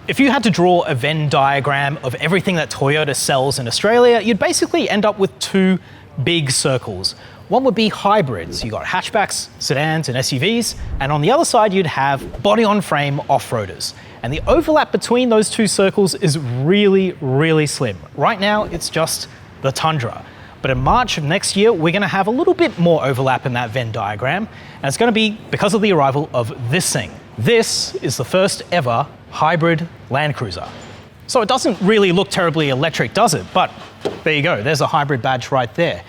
If you had to draw a Venn diagram of everything that Toyota sells in Australia, you'd basically end up with two big circles. One would be hybrids. You got hatchbacks, sedans, and SUVs. And on the other side, you'd have body-on-frame off-roaders. And the overlap between those two circles is really, really slim. Right now, it's just the Tundra. But in March of next year, we're gonna have a little bit more overlap in that Venn diagram. And it's gonna be because of the arrival of this thing. This is the first ever hybrid LandCruiser. So it doesn't really look terribly electric, does it? But there you go, there's a hybrid badge right there.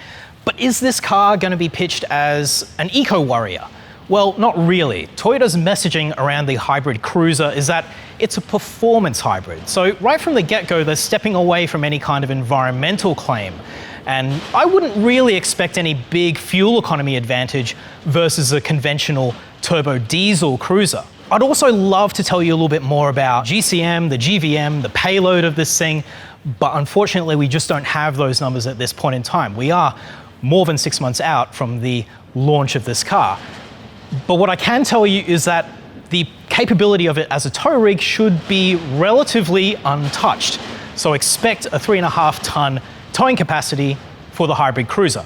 But is this car going to be pitched as an eco-warrior? Well, not really. Toyota's messaging around the hybrid cruiser is that it's a performance hybrid. So right from the get-go, they're stepping away from any kind of environmental claim. And I wouldn't really expect any big fuel economy advantage versus a conventional turbo diesel cruiser. I'd also love to tell you a little bit more about GCM, the GVM, the payload of this thing, but unfortunately we just don't have those numbers at this point in time. We are more than 6 months out from the launch of this car. But what I can tell you is that the capability of it as a tow rig should be relatively untouched. So expect a 3.5 ton towing capacity for the hybrid cruiser.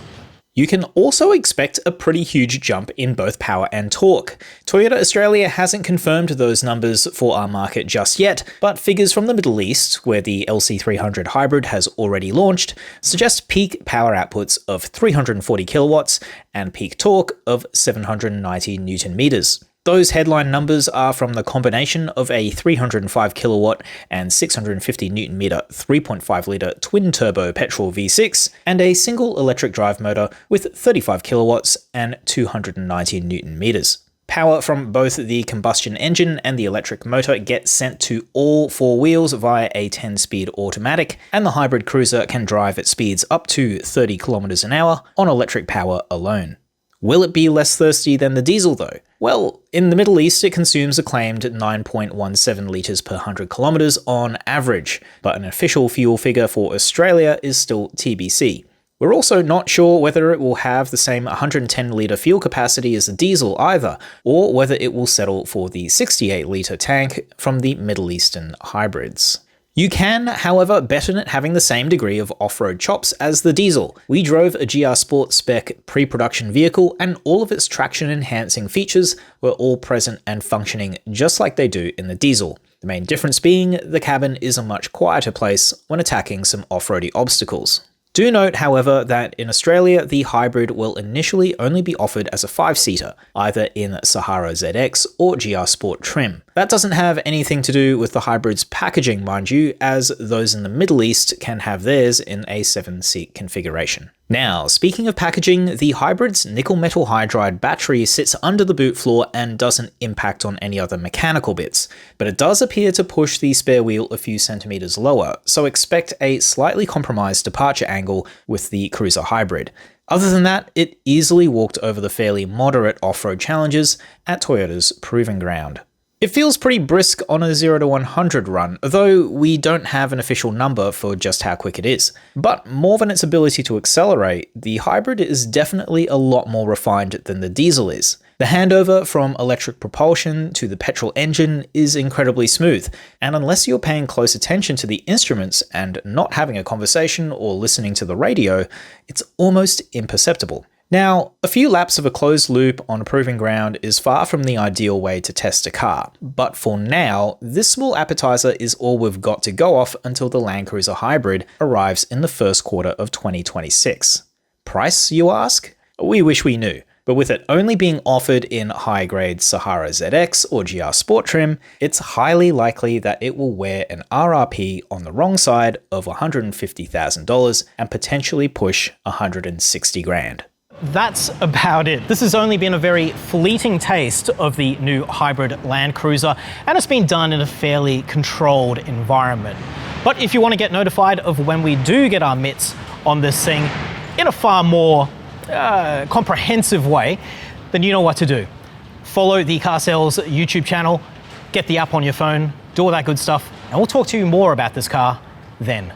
You can also expect a pretty huge jump in both power and torque. Toyota Australia hasn't confirmed those numbers for our market just yet, but figures from the Middle East, where the LC300 hybrid has already launched, suggest peak power outputs of 340 kilowatts and peak torque of 790 newton meters. Those headline numbers are from the combination of a 305 kilowatt and 650 newton meter 3.5 litre twin-turbo petrol V6 and a single electric drive motor with 35 kilowatts and 290 newton meters. Power from both the combustion engine and the electric motor gets sent to all four wheels via a 10-speed automatic, and the hybrid cruiser can drive at speeds up to 30 kilometers an hour on electric power alone. Will it be less thirsty than the diesel though? Well, in the Middle East it consumes a claimed 9.17 litres per 100 kilometres on average, but an official fuel figure for Australia is still TBC. We're also not sure whether it will have the same 110 litre fuel capacity as the diesel either, or whether it will settle for the 68 litre tank from the Middle Eastern hybrids. You can, however, bet on it having the same degree of off-road chops as the diesel. We drove a GR Sport spec pre-production vehicle and all of its traction-enhancing features were all present and functioning just like they do in the diesel. The main difference being the cabin is a much quieter place when attacking some off-roady obstacles. Do note, however, that in Australia, the hybrid will initially only be offered as a 5-seater, either in Sahara ZX or GR Sport trim. That doesn't have anything to do with the hybrid's packaging, mind you, as those in the Middle East can have theirs in a 7-seat configuration. Now, speaking of packaging, the hybrid's nickel metal hydride battery sits under the boot floor and doesn't impact on any other mechanical bits, but it does appear to push the spare wheel a few centimeters lower, so expect a slightly compromised departure angle with the Cruiser hybrid. Other than that, it easily walked over the fairly moderate off-road challenges at Toyota's proving ground. It feels pretty brisk on a 0 to 100 run, though we don't have an official number for just how quick it is. But more than its ability to accelerate, the hybrid is definitely a lot more refined than the diesel is. The handover from electric propulsion to the petrol engine is incredibly smooth, and unless you're paying close attention to the instruments and not having a conversation or listening to the radio, it's almost imperceptible. Now, a few laps of a closed loop on a proving ground is far from the ideal way to test a car, but for now, this small appetizer is all we've got to go off until the LandCruiser hybrid arrives in the first quarter of 2026. Price, you ask? We wish we knew, but with it only being offered in high-grade Sahara ZX or GR Sport trim, it's highly likely that it will wear an RRP on the wrong side of $150,000 and potentially push $160,000. That's about it. This has only been a very fleeting taste of the new hybrid LandCruiser, and it's been done in a fairly controlled environment. But if you want to get notified of when we do get our mitts on this thing in a far more comprehensive way, then you know what to do. Follow the carsales YouTube channel, get the app on your phone, do all that good stuff, and we'll talk to you more about this car then.